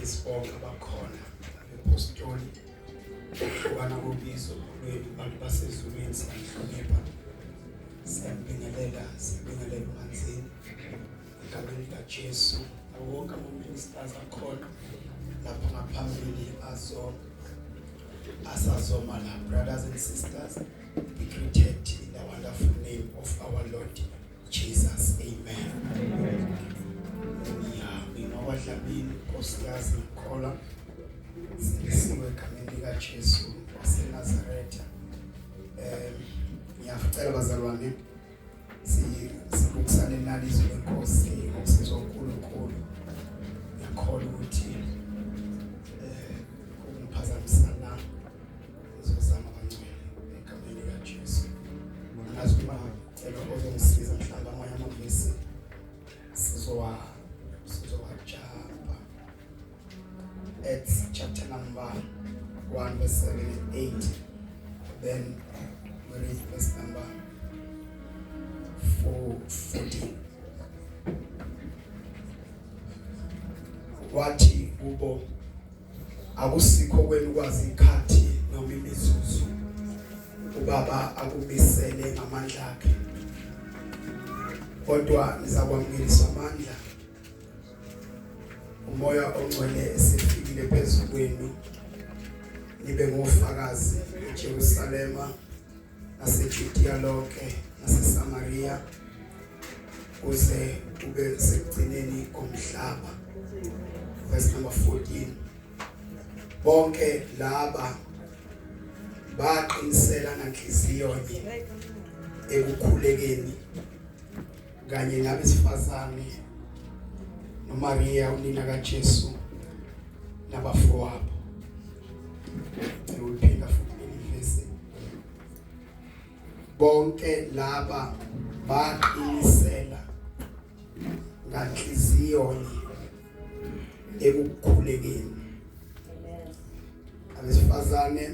sibonke abakhona apostoli ukwana kubizo lwethu bantu basezulwini sihlonipha siyabingelela umanzini egameni likaJesu wonke ama-ministers akhona lapha ngaphambili asazoma la brothers and sisters be greeted in the wonderful name of our Lord Jesus. Amen. Nginowadlabini nkosikazi ngikhola silisiwe egameni likaJesu waseNazaretha. Ngiyacela bazalwane sibukusane nalizwi lenkosi ngokusizwa uNkulunkulu. Ngiyakholwa ukuthi ukuphazamisana ngizozama kancane egameni likaJesu. Ngazi uma cela ozongisiza mhlawumbe amanye amavesi sizowajamba. Acts chapter number 1 verse 7 and 8. Then we read verse number 14. Wathi kubo akusikho kwenu kwazi ikhathi noma imizuzu ubaba akumisele ngamandla akhe, kodwa nizakwamukeliswa amandla umoya ongcwele esefikile phezu kwenu, nibe ngofakazi eJerusalema naseJudiya lonke naseSamaria kuze kube sekugcineni komhlaba. Verse number 14. Bonke laba baqinisela ngenhliziyo yonke ekukhulekeni kanye nabesifazane noMaria unina kaJesu nabafowabo. Ngiphinda futhi ngivese. Bonke laba baqinisela ngenhliziyo yonke ekukhulekeni. Abesifazane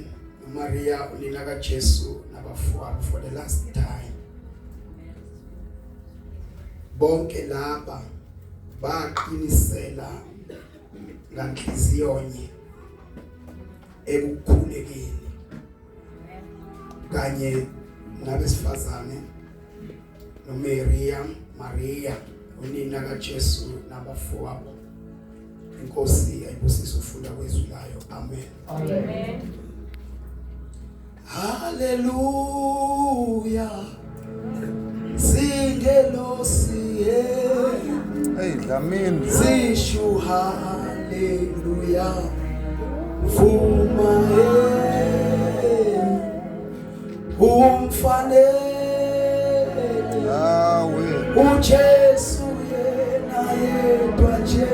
noMaria unina kaJesu nabafowabo for the last time. Bonke laba baqinisela ngenhliziyo yonke ekukhulekeni kanye nabesifazane noMaria unina kaJesu nabafowabo. Inkosi ayibusise ufunda kwezwi layo. Amen. Amen. Hallelujah. Singelosi. Hey, Lamin. Sishu hallelujah. Vuma umfanele uJesu yena yedwa nje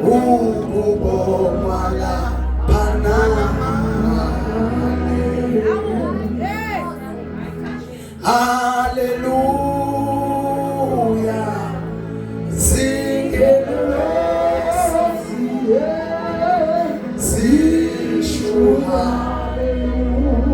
ukubonga lapha. Hallelujah. Sishu hallelujah.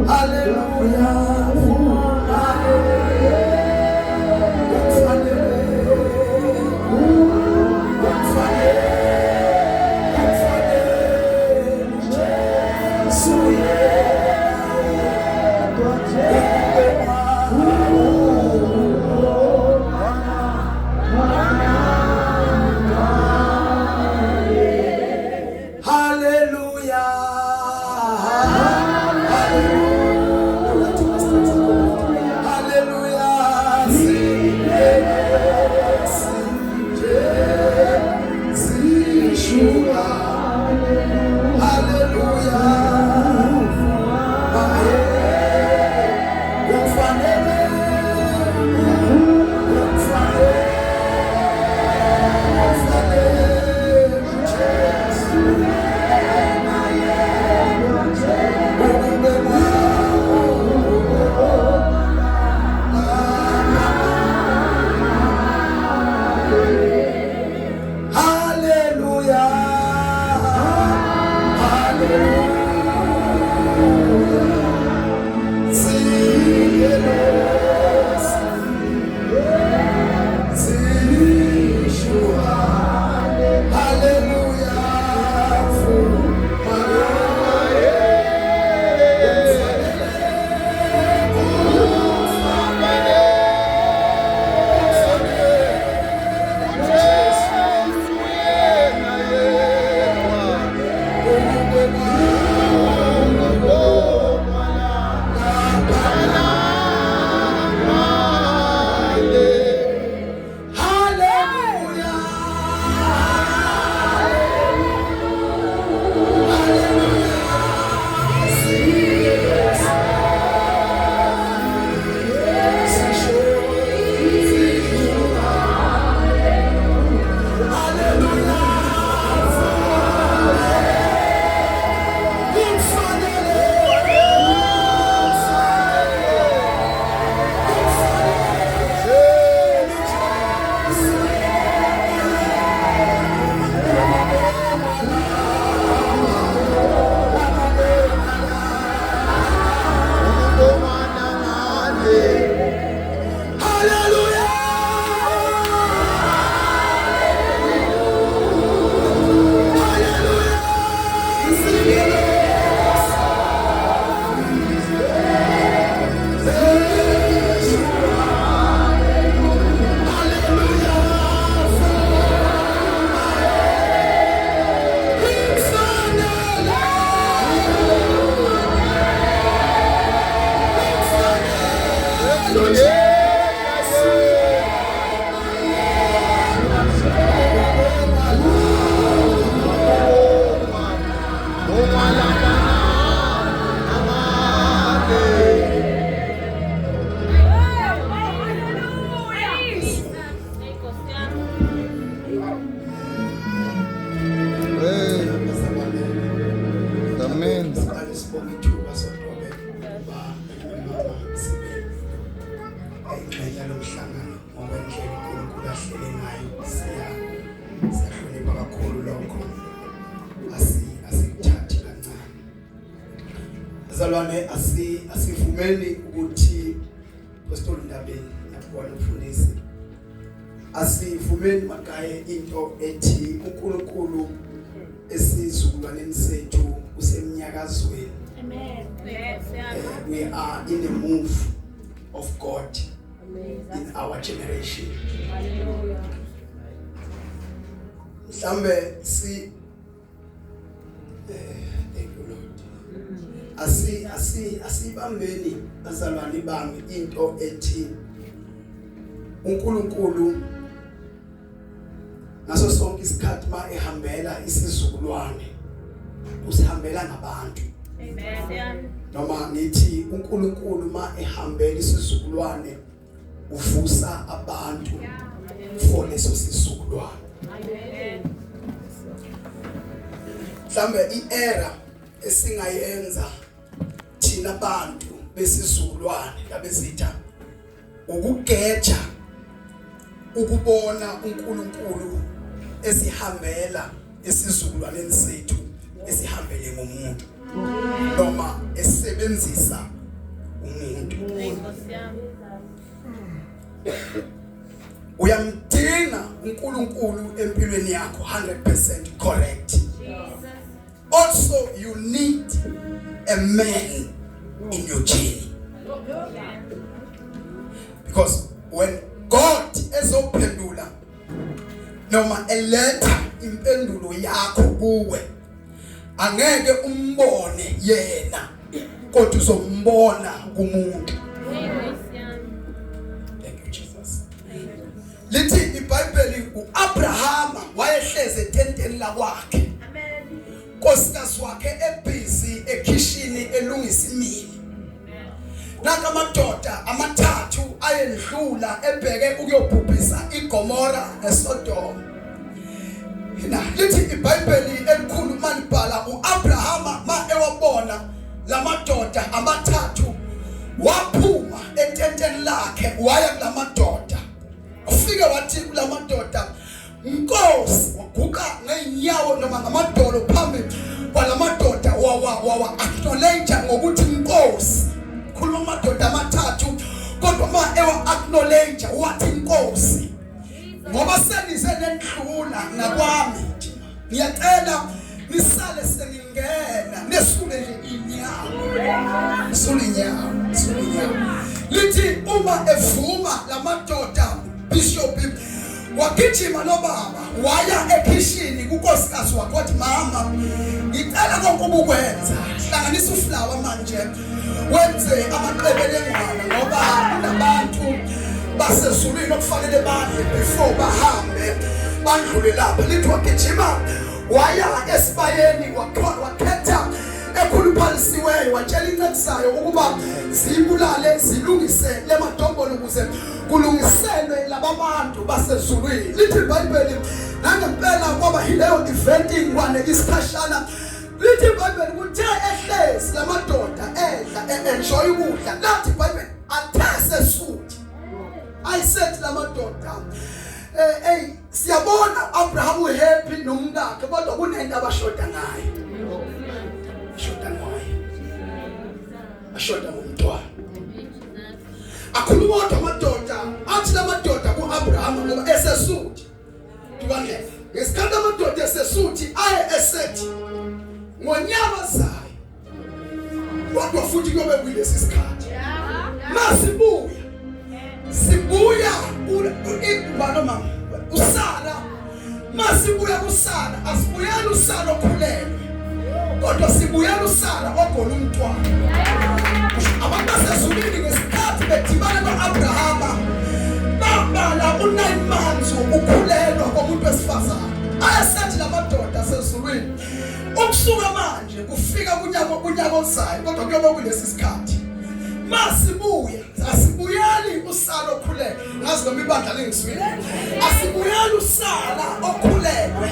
Bazalwane asivumeni ukuthi Pastor Ndabeni yakubona umfundisi. Asivumeni magaye into ethi uNkulunkulu esizukulwaneni sethu usemnyakazweni. Amen. We are in the move of God in our generation. Hallelujah. Mhlambe thank you Lord. Asibambeni bazalwane bami into ethi uNkulunkulu ngaso sonke isikhathi ehambela isizukulwane usihambela nabantu. Amen. Noma ngithi uNkulunkulu ehambela isizukulwane uvusa abantu for leso sizukulwane. Amen. Mhlambe iera esingayenza thina abantu besizukulwane labezitha ukugeja ukubona uNkulunkulu esihambela esizukulwaneni sethu esihambele ngomuntu noma esebenzisa umuntu. Uyamdinga uNkulunkulu empilweni yakho 100% correct. Also you need a man in your journey. Because when God ezophendula noma eletha impendulo yakho kuwe angeke umbone yena kodwa uzombona kumuntu. Thank you Jesus. Lithi iBhayibheli uAbraham wayehleze etenteni lakwakhe. Nkosikazi wakhe ebusy ekitchen elungisa imini. Naka amadoda amathathu ayendlula ebheke ukuyobhubhisa iGomora neSodom. Lithi iBhayibheli elikhuluma libhala uAbraham ewabona lamadoda amathathu waphuma etenteni lakhe waya kulamadoda. Ufike wathi kulamadoda Nkosi waguqa ngeenyawo noma ngamadolo phambi kwalamadoda wawa acknowledge ngokuthi Nkosi. Khuluma amadoda amathathu kodwa ewa acknowledge wathi Nkosi. Ngoba senize nendlula nakwami ngiyacela nisale seningena nesule nje inyawo. Sulinyawo. Lithi uma evuma lamadoda Bishop wagijima nobaba waya ekitchen kunkosikazi wakhe wathi mama ngicela konke ubukwenza hlanganisa uflower manje wenze amaqebelengwana ngoba kunabantu basezulwini okufanele badle before bahambe bandlule lapha. Lithi wagijima waya esibayeni wakhetha ekhuluphalisiweyo watshela incedisayo ukuba zibulale zilungise lemadombolo ukuze kulungiselwe lababantu basezulwini. Lithi iBhayibheli nangempela kwaba yileyo event ingwane isikhashana. Lithi iBhayibheli kuthe ehlezi lamadoda edla enjoy ukudla. Lathi iBhayibheli athese suthi ayisethi lamadoda siyabona Abraham uhappy nomkakhe kodwa kunento abashoda ngayo. Ashoda ngomntwana. Akhuluma amadoda athi lamadoda kuAbraham ngoba esesuthi. Tubangele. Ngesikhathi amadoda esesuthi aye esethi ngonyama zayo. Kodwa futhi kuyobe kulesi sikhathi. Sibuya ubalo mama usala. Masibuya kusala asibuyela usala okhulelwe. Kodwa sibuyela usala ogona umntwana. Abantu basezulwini ngesikhathi bedibana noAbraham bambala u9 months ukhulelwa komuntu wesifazane. Ayasethi lamadoda asezulwini ukusuka manje kufika kunyaka ozayo kodwa kuyobe kulesi sikhathi. Masibuya asibuyeli usala okhulelwe. Ngazi noma ibandla lengiswini. Asibuyeli usala okhulelwe.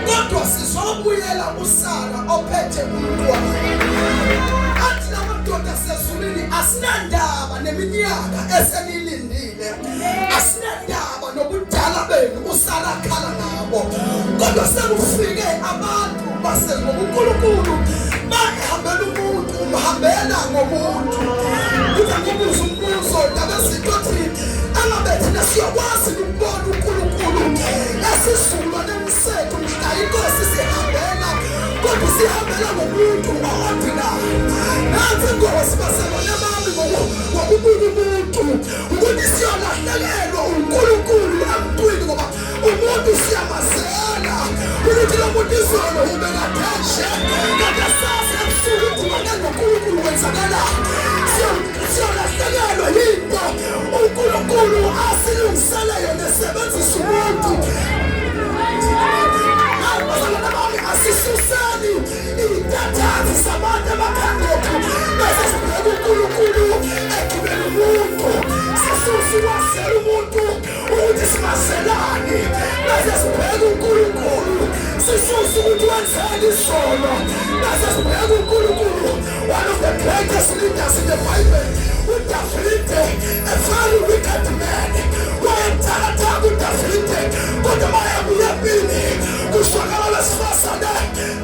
Kodwa sizobuyela usala ophethe umntwana. Athi lamadoda asezulwini asinandaba neminyaka esenilindile. Asinandaba nobudala benu usala khala nabo. Kodwa sekufike abantu basezulunkulunkulu bahambela umuntu umhambela ngomuntu kuthi ngibuza umbuzo ndabezithothi angabe thina siyakwazi ukubona uNkulunkulu esizukulwaneni sethu mhla inkosi sihambela kodwa sihambela ngomuntu ordinary nansi inkosi baselona bami ngokubuka umuntu ukuthi siyalahlekelwa uNkulunkulu emntwini ngoba umuntu siyamazela ukuthi lo muntu izolo ubekathenje kodwa sasa ebusuku ukuthi uNkulunkulu wenzakala siyalahlekelwa yinto uNkulunkulu asilungisele yona esebenzisa umuntu asisusani itathathi sabantu abakhandethu bese sibheka uNkulunkulu egibela umuntu sisusiwasela umuntu ukuthi simaselani bese sibheka uNkulunkulu sisusi ukuthi wenzani isono bese sibheka uNkulunkulu. One of the greatest leaders in the Bible uDavide, a very wicked man wayemthathaka uDavide kodwa bayabuya bini kushakala lesifazane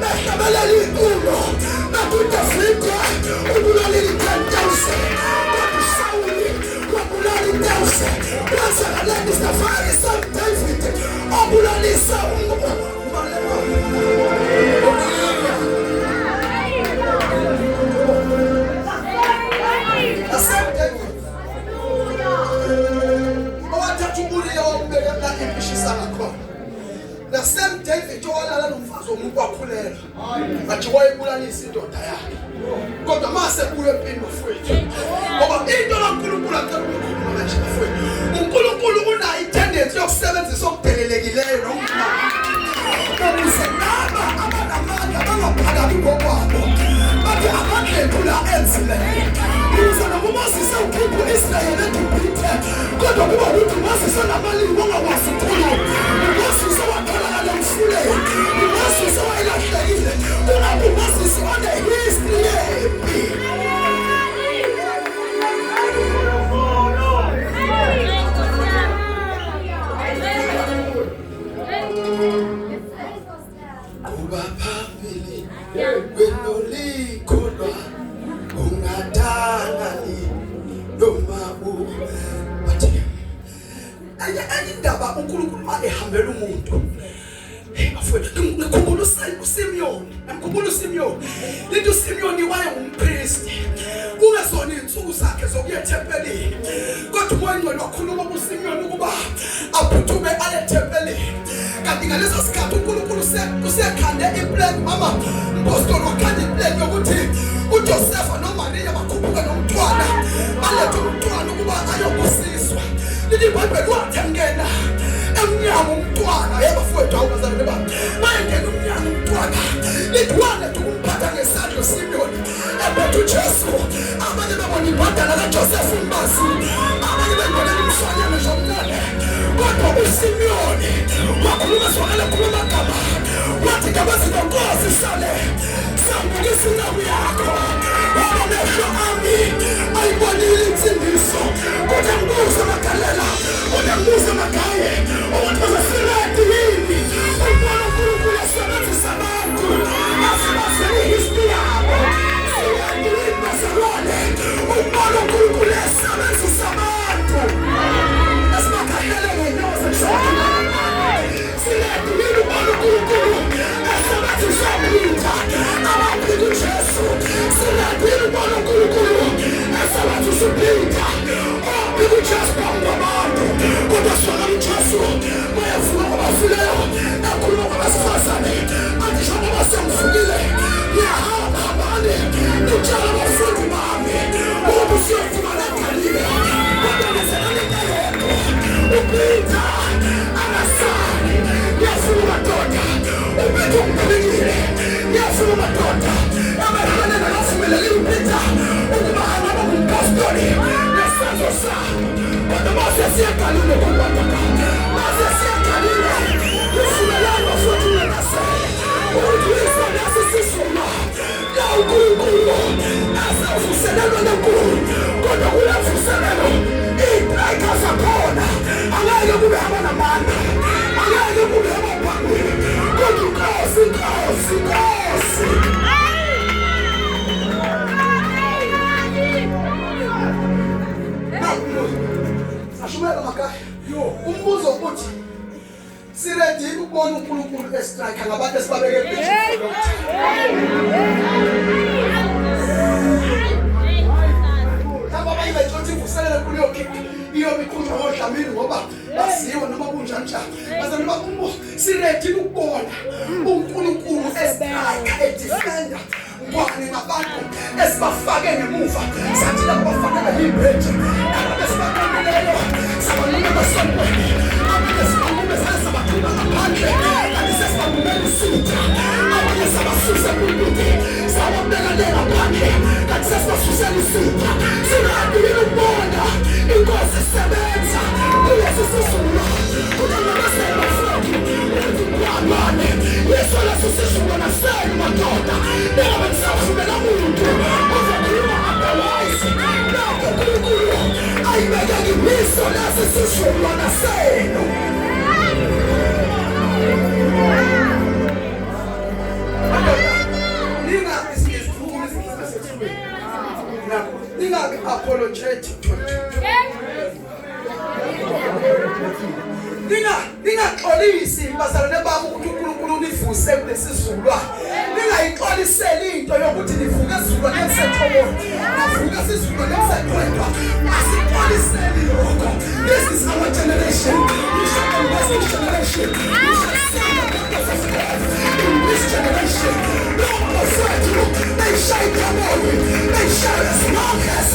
behlabelela inkulo nathi uDavide ubulalile 10,000 kodwa uSawuli wabulala 1,000 kwenzakaleni safari Saint David obulalisa the same David owalala nomfazi womuntu wakhulela athi wayebulalisa indoda yakhe kodwa mase kuye empini bafowethu ngoba into kaNkulunkulu acela ukukhuluma manje bafowethu uNkulunkulu unayo tendency yokusebenzisa okudelelekileyo nomncane usenaba abanamandla abangaphakathi kokwabo bathi amakhendula enzileyo uze nokumazisa ukhiphu Israyeli eGibhithe kodwa kuba ukuthi umazisa nabalimi ongakwazi ukukhuluma umazisa watholakala emfuleni umazisa wayelahlekile kungabe umazisa one-history yempilo. Kuba phambili kwelolikholwa ungadangani noma bathi enye indaba uNkulunkulu ma ehambela umuntu bafowethu ngikhumbula uSimiyoni lithi uSimiyoni wayengumpristi kungezona insuku zakhe zokuya ethempelini kodwa umoya ngcwele wakhuluma kuSimiyoni ukuba aphuthume aye ethempelini kanti ngaleso sikhathi uNkulunkulu usekhande iplan mama impostoli wakhanda iplan yokuthi uJosefa noMaria bakhuphuke nomntwana balethe umntwana ukuba ayobusiswa lithi iBhayibheli wathi angena emnyango umntwana yabafowethu awubazalwane bami bayengena umnyango umntwana lithi waletha ukumphatha ngesandla uSimiyoni ebetha uJesu abanye babona ibhadala kaJosefa umbazi abanye bebona umfanyana jomncane kodwa uSimiyoni wakhuluma zwakala khuluma amagama wathi ngabazizwe Nkosi sale sambukisa indawo yakho amehlo ami ayibonile insindiso kodwa ngibuza amagalela kodwa ngibuza amagaye ukuthi bazasiredi yini ukubona uNkulunkulu esebenzisa abantu asibazele ihistory yabo siredi yini bazalwane ukubona uNkulunkulu esebenzisa abantu esibagayele ngenyoza nshona siredi yini ukubona uNkulunkulu esebenzisa uPeter abaphila uJesu siredi yini ukubona uNkulunkulu esebenzisa uPeter abaphila uJesu bangabantu kodwa sona uJesu bayavuka kwabafileyo ekhuluma kwabesifazane athi shona basemvukile yahamba hambane nitshela abafundi bami ukuthi siyofumana eGalile kodwa ngezelane ngeyedwa uPeter angasali yafuna madoda uPeter umkhulekile yafuna madoda abahlale nakavumeleli uPeter ukuba angaba ngumpostoli nesandlo sakhe kodwa mase siyagalile kubantu mase siyagalile uvumelani futhi ungasele ukuthi nasisizuma la uNkulunkulu asavuselelwa nenkulu kodwa kulavuselelo ibreka zakhona angeke kube abanamandla angeke kube abaphambili kodwa Nkosi ukubona uNkulunkulu estrike ngabantu esibabeke ebhejini. Laba bayibethothi vuselele kuleyo kick iyobe ikhunjwa ngodlamini ngoba baziwa noma kunjani njani. Baze noma siready ukubona uNkulunkulu estrike edefender kwani nabantu esibafake ngemuva sathi lapho bafanele ibheji abantu esibaqondileyo sabalule basonke abantu esibaqondileyo sabathuma ngaphandle kanti sesibambele isitha abantu sabasusa kuluntu sababekele ngaphandle kanti sesibasusa isitha singadili ukubona inkosi isebenza kulesi sisulu kunamasebenzi Yesu alasisishwa na senu madoda Nela msafumela muntu Uzakiwa otherwise Nako kulukulu Aimega gimiso Lasisishwa na senu Ninga apologetic to Ninga xolisi bazalwane bami ukuthi uNkulunkulu univuse kulesizulwa. Ningayiqoliseli into yokuthi nivuka ezulwa nemsethoyo. Navuka sizulwa nemsethoyo. Asiqoliseli lokho. This is our generation. We shall bless this generation. We shall see the goodness of God in this generation. Lord perfect you. They shall come on. They shall as long as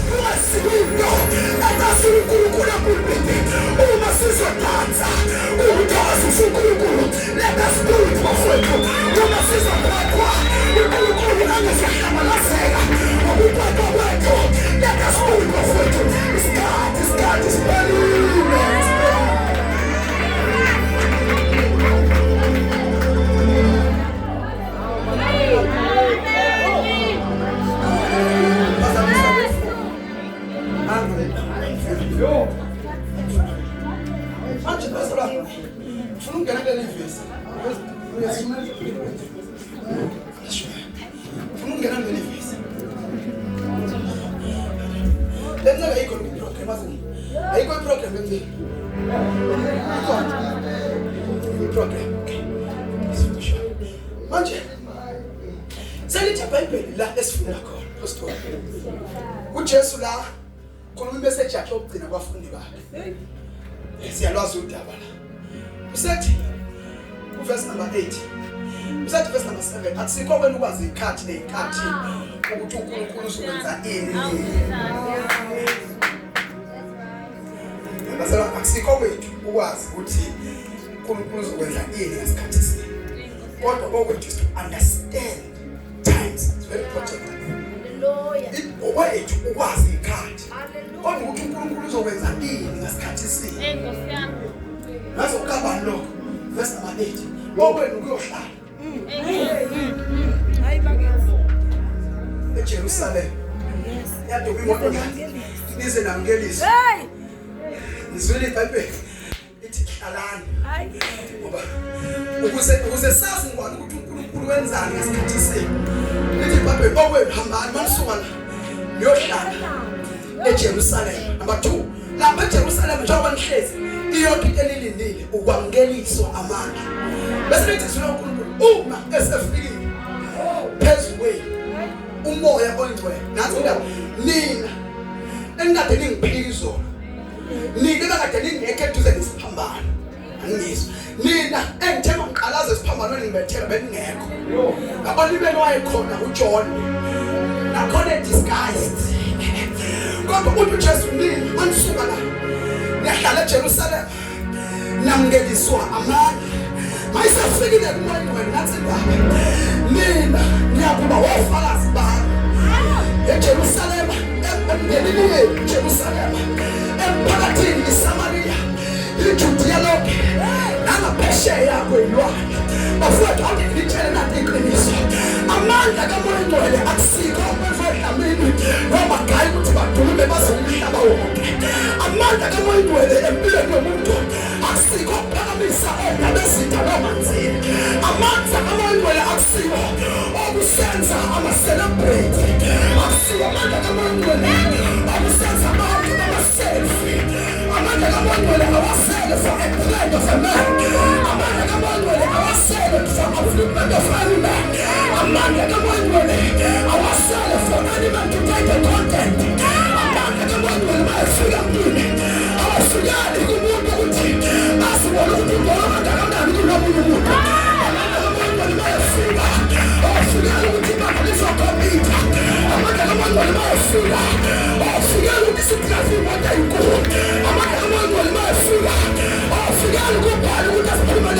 bless you know. Let us uNkulunkulu akubheke. Uma sizodansa uNkosi uNkulunkulu let us do it bafowethu uma sizobhekwa uNkulunkulu angasahlamalazeka ngokubhekwa kwethu let us do it bafowethu God is brilliant. Manje selithi iBhayibheli la esifunda khona pastor uJesu la khuluma message yakhe yokugcina kwabafundi bakhe siyalwazi udaba la usethi uverse number 8 usethi verse number 7 akusikho wena ukwazi ikhathi nezikhathi ukuthi uNkulunkulu uzokwenza ini Basala akusikho wethu ukwazi ukuthi uNkulunkulu uzokwenza ini ngesikhathi sini kodwa okwethu is to understand times it's very important. Hallelujah. Wethu ukwazi ikhathi kodwa ukuthi uNkulunkulu uzokwenza ini ngesikhathi sini Nkosi yami nazo ukaba lokho verse number 8 okwenu kuyohlala hayi bakithi eJerusalem yade kwimoto nize namngelisi Nizwele iBhayibheli ithi hlalani ngoba ukuze sazi ngwane ukuthi uNkulunkulu wenzani ngesikhathi senu ithi iBhayibheli okwenu hambani manisuka la niyohlala eJerusalem number 2 lapha eJerusalem njengoba nihlezi iyonke into elilindile ukwamukeliswa amandla bese lithi zona uNkulunkulu uma esefikile phezulu umoya oyingcwele nathi indaba nina engikade ningiphika izolo nina kade ningekho eduze nesiphambano angizwa nina engithema ngiqalaza esiphambanweni ngibethela beningekho abalibelo wayekhona uJohn nakhona disguised kodwa uJesu nini manisuka la niyahlala eJerusalem namngeliswa amandla mayisafikile kumoya wena nathi indaba nina niyakuba wofakazi bami eJerusalem emndenini eJerusalem emphakathini iSamaria iJudiya lonke nangaphesheya kwelwandle bafowethu angikutshela nathi iqiniso amandla kaMoya Ngcwele akusikho emfedlamini noma gayi ukuthi badulume bazomhlaba wonke amandla kaMoya Ngcwele empilweni yomuntu akusikho ukuphakamisa endabezitha noma nzima amandla kaMoya Ngcwele akusikho okusenza ama-celebrate akusikho amandla kaMoya Ngcwele okusenza abantu bama-selfie amandla kaMoya Ngcwele awasele for a plan of a man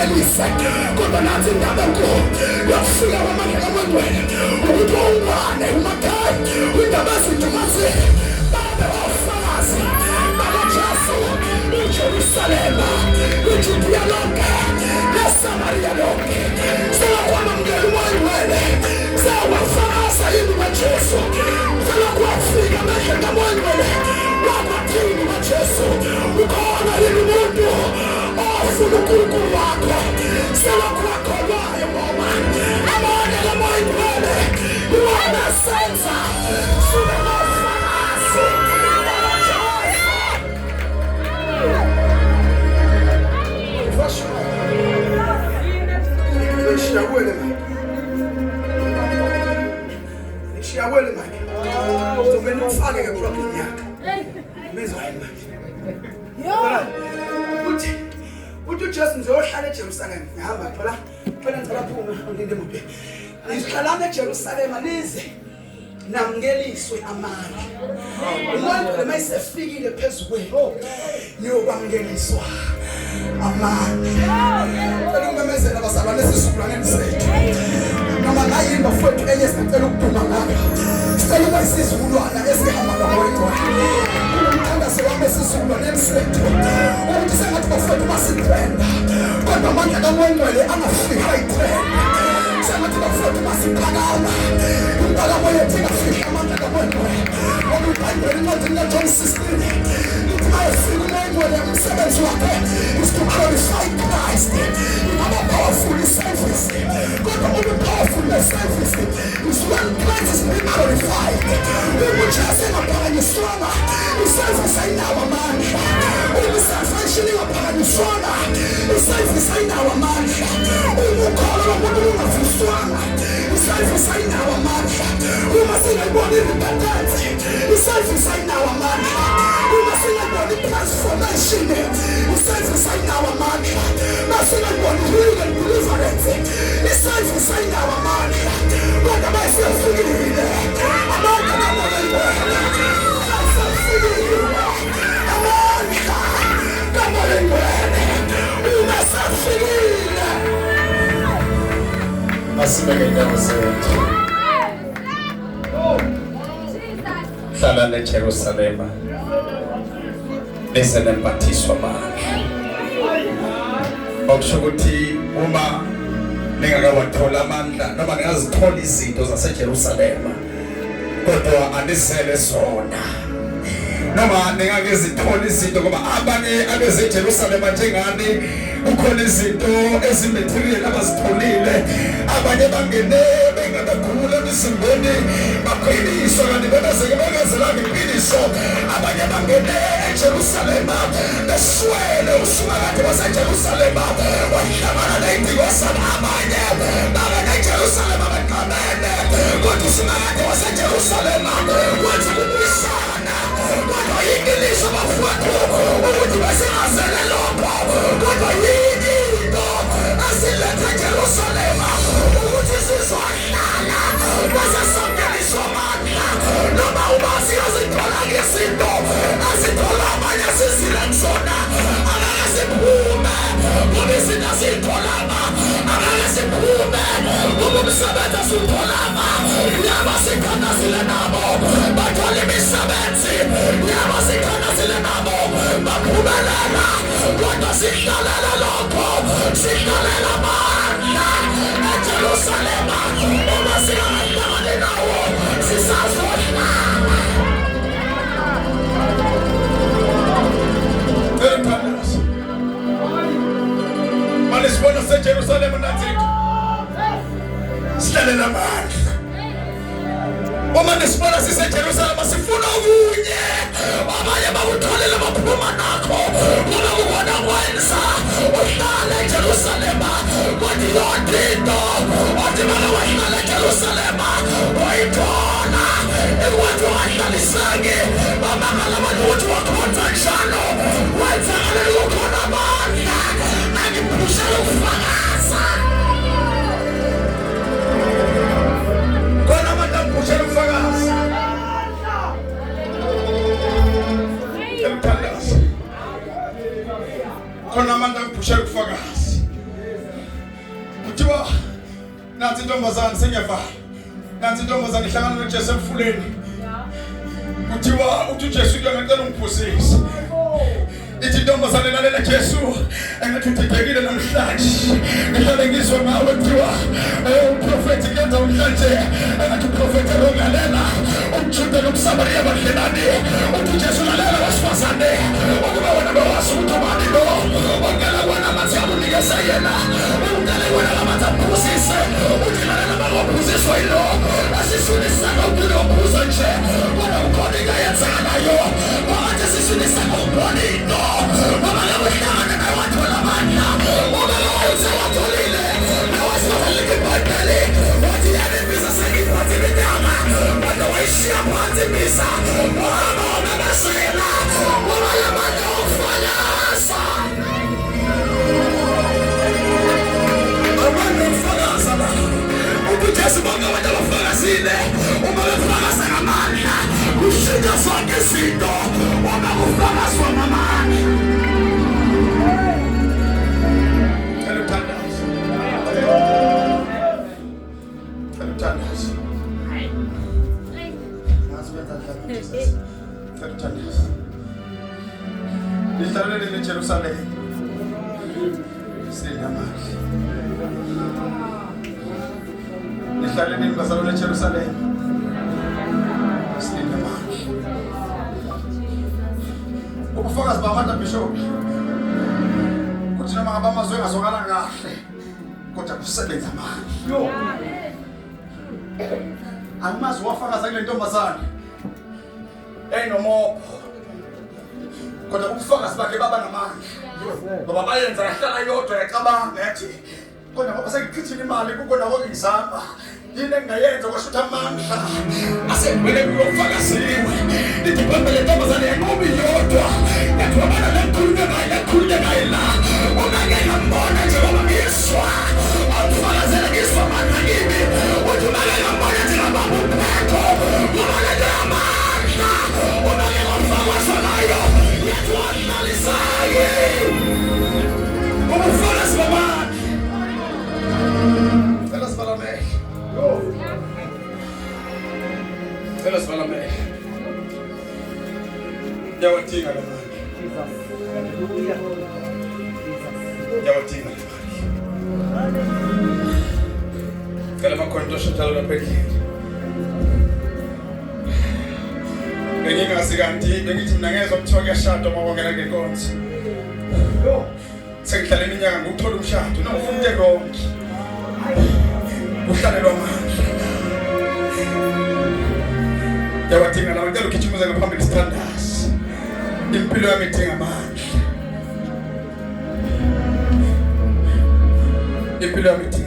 umelise kodwa nathi indaba enkulu yokufika kwamandla kaMangcwele ukuthi ungwane umakhaya indaba ezintumazi babe ofakazi bakaJesu iJerusalema iJudiya lonke neSamariya lonke sewakwamamukela uMangcwele sewafakaza yini kaJesu sewakwafika amandla kaMangcwele wakwathini kaJesu ukhona yini umuntu ofuna uNkulunkulu wakho sewakwakholwayo ngoba amandla kaMangcwele iwona senza sibe nofakazi Ishiyawele manje. Uzomela ufake ke problem yakhe. Mezwa yini manje? Uthi uJesu ngizohlala eJerusalem. Ngihamba phela ngicela phuma ngilinde emotweni. Ngihlala eJerusalem nize namngeliswe amandla. Umuntu mayisefikile phezulu niyokwamukeliswa amandla. Ngimemezela abazalwane sisizukulwane sethu. Noma ngayimba futhi enye sicela ukuduma ngakho. Sicela ukuba isizukulwana esihamba ngakho. Umthandazo wami esizukulwane sethu. Ukuthi sengathi bafethu basitrenda. Kodwa amandla kaMangcwele angafika itrenda. Sengathi bafethu basiphakama. Impakamo yethu ingafika amandla kaMangcwele. Ngoba iBhayibheli incwadi kaJohn 16 lithi mayefika uMangcwele umsebenzi wakhe is to glorify Christ. Ingaba powerful service. Kodwa ube powerful service is when Christ is being glorified. Ubujesu engaphakanyiswanga iservice ayinawo amandla. Ubusalvation engaphakanyiswanga iservice ayinawo amandla. Ubukholo lomuntu ungavuswanga iservice ayinawo amandla. Uma singayibona irepentance iservice ayinawo amandla. Uma singayibona transformation iservice ayinawo amandla. Masingayibona healing deliverance iservice ayinawo amandla. Kodwa mayisefikile amandla kaMangcwele asafikile amandla kaMangcwele umasafikile. Asibeke indawo zethu. Hlala eJerusalema bese nempathiswa amandla. Okusho ukuthi uma ningakawathola amandla noma ngazithola izinto zaseJerusalema kodwa anisele zona noma ningakezithola izinto ngoba abanye abezeJerusalema njengani kukhona izinto ezimaterial abazitholile abanye bangene bengakakhulu emzimbeni baqiniswa kanti bengazelanga iqiniso abanye bangene eJerusalema beswele usumakade waseJerusalema wahlangana ney'ndikozana abanye bangene eJerusalema beqamene kodwa usumakade waseJerusalema wathi kubuyisana kodwa iqiniso bafowethu ukuthi besingazele lokho kodwa yini into asilethe eJerusalema ukuthi sizohlala basasongeliswa amandla noma uba siyazithola ngezinto azithola abanye sizile kusona angeke siphume ngoba izinto azitholanga angeke siphume ngoba umsebenzi asitholanga yaba sikhanazile nabo bathola imisebenzi yaba sikhanazile nabo baphumelela kodwa sihlalela lokho sihlalela amandla eJerusalema uma singahlangani nawo sisazohlala. Manisibona seJerusalema nathi sihlalela amandla. Uma nisibona siseJerusalema sifuna okunye abanye bakutholele baphuma nakho ngoba kubona kwenza uhlala eJerusalema kodwa yonke into othi baka wahlala eJerusalema wayithola ekwathi wahlaliseke bamangala abantu ukuthi wakhonza njalo wayithakale lokhona amandla angiphushela ukufakaza khona abantu angiphushela ukufakaza khona abantu angiphushela ukufakaza nansi intombazane sengiyavala. Nansi intombazane ihlangana noJesu emfuleni. Kuthiwa uthi Jesu ngicela ungiphusise. Ithi intombazane lalela Jesu engathi uthethekile namhlanje. Ngihlale ngizwe ngawe kuthiwa uprofeti kenza umhlanje engathi uprofeti lalela umjuda nomsamariya badlelane. Uthi Jesu lalela wasifazane ukuba wena bawazi ukuthi ubani lo ongela wena amanzi amunikeza yena ungela wena amanzi aphuzise uthi lalela bakuphuziswa yilo asisunisa ngokuthi uphuza nje kodwa ukhona ingayenzakalayo wakati asisunisa ngokubona into ngoba lakuhlangana naye wathola amandla ngoba lawuze watholile nawasivaleke ibhayibheli wathi yanembisa sengiphathi bidanga kodwa wayishiya phansi imisa wahamba wamemezela ngoba lamandla okufakaza abantu okufakaza la uJesu bonke abantu abafakazile uma befakaza ngamandla kushintsha zonke izinto uma kufakazwa ngamandla. Lihlale eJerusalem sinamandla. Lihlale bazalwane eJerusalem sinamandla. Ubufakazi bamandla bishop kuthi noma abamazwe ngazokala kahle kodwa kusebenza amandla. Angimazi wafakaza kule ntombazane enomopho kodwa ubufakazi bakhe baba namandla ngoba bayenza yahlala yodwa yacabanga yathi kodwa ngoba sengichithile imali kukodwa ngizama yini engayenza kwasho ukuthi amandla asengibele kuyofakaziwe lithi bamba le ntombazane yanqobi yodwa yathi wabana lekhulunywe ngaye la ungake ngambona njengoba ngiswa awufakazela ngiswa amandla kimi uthi ungake ngambona njengoba uphekho ungake ngamandla ungake ngafakazwa nayo yathi wadlalisaye ubufakazi bamandla. Tell us about me. Tell us about me. Yawatinga la mali. Yawatinga la mali. Kala makonto shutalo la peki. Benginga siganti, bengithi mina ngezwe kuthiwa kuyashada uma wongela ngenkonzo. Sengihlala iminyaka ngokuthola umshado nofuna into konke. Uhlalelwa amandla. Yawatinga la ngicela ukichimuze ngaphambili standards. Impilo yami idinga amandla. Impilo yami idinga